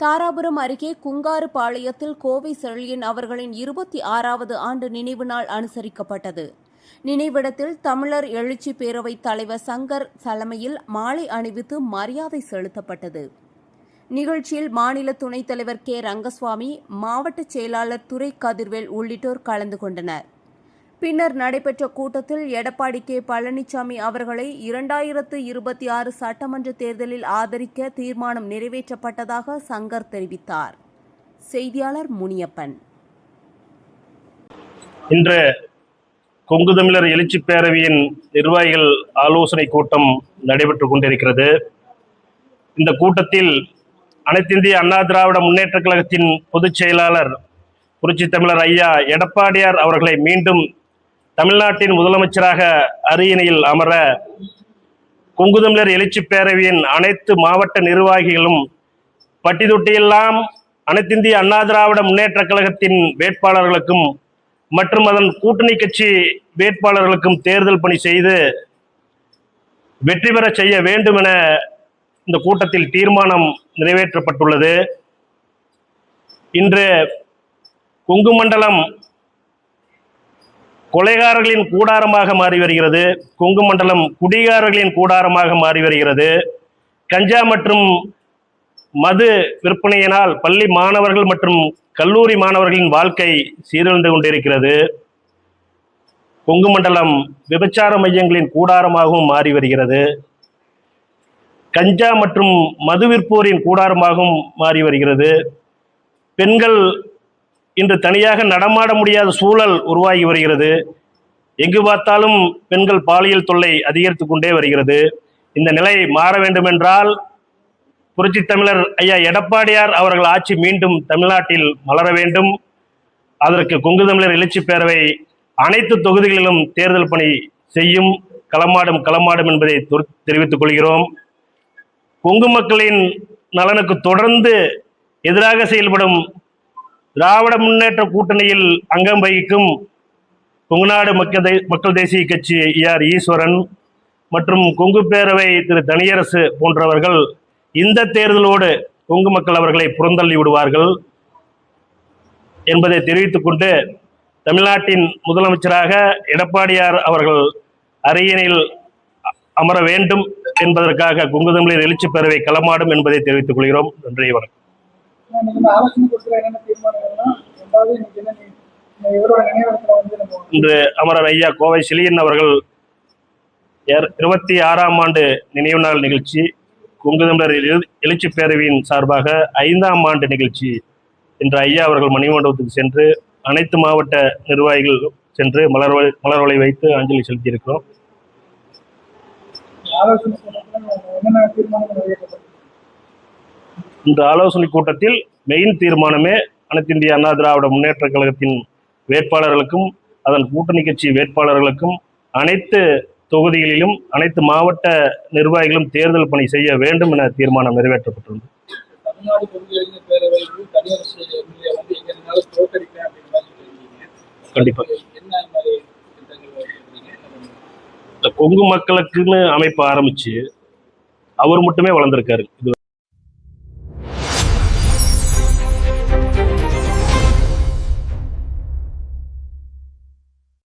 தாராபுரம் அருகே குங்காறுபாளையத்தில் கோவை செழியன் அவர்களின் 26வது ஆண்டு நினைவு நாள் அனுசரிக்கப்பட்டது. நினைவிடத்தில் தமிழர் எழுச்சி பேரவை தலைவர் சங்கர் தலைமையில் மாலை அணிவித்து மரியாதை செலுத்தப்பட்டது. நிகழ்ச்சியில் மாநில துணைத் தலைவர் கே. ரங்கசுவாமி, மாவட்ட செயலாளர் துரை கதிர்வேல் உள்ளிட்டோர் கலந்து கொண்டனர். பின்னர் நடைபெற்ற கூட்டத்தில் எடப்பாடி கே. பழனிசாமி அவர்களை 2026 சட்டமன்ற தேர்தலில் ஆதரிக்க தீர்மானம் நிறைவேற்றப்பட்டதாக சங்கர் தெரிவித்தார். செய்தியாளர் முனியப்பன். இன்று கொங்கு தமிழர் எழுச்சி பேரவையின் நிர்வாகிகள் ஆலோசனை கூட்டம் நடைபெற்றுக் கொண்டிருக்கிறது. இந்த கூட்டத்தில் அனைத்திந்திய அண்ணா திராவிட முன்னேற்ற கழகத்தின் பொதுச் செயலாளர் புரட்சி தமிழர் ஐயா எடப்பாடியார் அவர்களை மீண்டும் தமிழ்நாட்டின் முதலமைச்சராக அரியணையில் அமர கொங்கு தமிழர் எழுச்சி பேரவையின் அனைத்து மாவட்ட நிர்வாகிகளும் பட்டி தொட்டியெல்லாம் அனைத்திந்திய அண்ணா திராவிட முன்னேற்ற கழகத்தின் வேட்பாளர்களுக்கும் மற்றும் அதன் கூட்டணி கட்சி வேட்பாளர்களுக்கும் தேர்தல் பணி செய்து வெற்றி பெற செய்ய வேண்டும் என இந்த கூட்டத்தில் தீர்மானம் நிறைவேற்றப்பட்டுள்ளது. இன்று கொங்கு மண்டலம் கொலைகாரர்களின் கூடாரமாக மாறி வருகிறது. கொங்கு மண்டலம் குடிகாரர்களின் கூடாரமாக மாறி வருகிறது. கஞ்சா மற்றும் மது விற்பனையினால் பள்ளி மாணவர்கள் மற்றும் கல்லூரி மாணவர்களின் வாழ்க்கை சீரழிந்து கொண்டிருக்கிறது. கொங்கு மண்டலம் விபச்சார மையங்களின் கூடாரமாகவும் மாறி வருகிறது. கஞ்சா மற்றும் மது விற்போரின் கூடாரமாகவும் மாறி வருகிறது. பெண்கள் இன்று தனியாக நடமாட முடியாத சூழல் உருவாகி வருகிறது. எங்கு பார்த்தாலும் பெண்கள் பாலியல் தொல்லை அதிகரித்து கொண்டே வருகிறது. இந்த நிலை மாற வேண்டுமென்றால் புரட்சி தமிழர் ஐயா எடப்பாடியார் அவர்கள் ஆட்சி மீண்டும் தமிழ்நாட்டில் மலர வேண்டும். அதற்கு கொங்கு தமிழர் எழுச்சி பேரவை அனைத்து தொகுதிகளிலும் தேர்தல் பணி செய்யும். களமாடும் என்பதை தெரிவித்துக் கொள்கிறோம். கொங்கு மக்களின் நலனுக்கு தொடர்ந்து எதிராக செயல்படும் திராவிட முன்னேற்ற கூட்டணியில் அங்கம் வகிக்கும் கொங்குநாடு மக்கள் தேசிய கட்சி ஆர் ஈஸ்வரன் மற்றும் கொங்கு பேரவை திரு தனியரசு போன்றவர்கள் இந்த தேர்தலோடு கொங்கு மக்கள் அவர்களை புறந்தள்ளி விடுவார்கள் என்பதை தெரிவித்துக் கொண்டு தமிழ்நாட்டின் முதலமைச்சராக எடப்பாடியார் அவர்கள் அரியணையில் அமர வேண்டும் என்பதற்காக கொங்கு தமிழர் எழுச்சி பேரவை களமாடும் என்பதை தெரிவித்துக் கொள்கிறோம். நன்றி, வணக்கம். இன்று அமரர் ஐயா கோவை செழியன் அவர்கள் 26ஆம் ஆண்டு நினைவு நாள் நிகழ்ச்சி, கொங்கு தமிழர் எழுச்சி பேரவையின் சார்பாக 5ஆம் ஆண்டு நிகழ்ச்சி இன்று ஐயா அவர்கள் மணிமண்டபத்துக்கு சென்று அனைத்து மாவட்ட நிர்வாகிகள் சென்று மலர்வளை வைத்து அஞ்சலி செலுத்தியிருக்கிறோம். இந்த ஆலோசனை கூட்டத்தில் மெயின் தீர்மானமே அனைத்து இந்திய அண்ணா திராவிட முன்னேற்ற கழகத்தின் வேட்பாளர்களுக்கும் அதன் கூட்டணி கட்சி வேட்பாளர்களுக்கும் அனைத்து தொகுதிகளிலும் அனைத்து மாவட்ட நிர்வாகிகளும் தேர்தல் பணி செய்ய வேண்டும் என தீர்மானம் நிறைவேற்றப்பட்டுள்ளது. கண்டிப்பாக கொங்கு மக்களுக்குன்னு அமைப்பு ஆரம்பிச்சு அவர் மட்டுமே வளர்ந்திருக்காரு.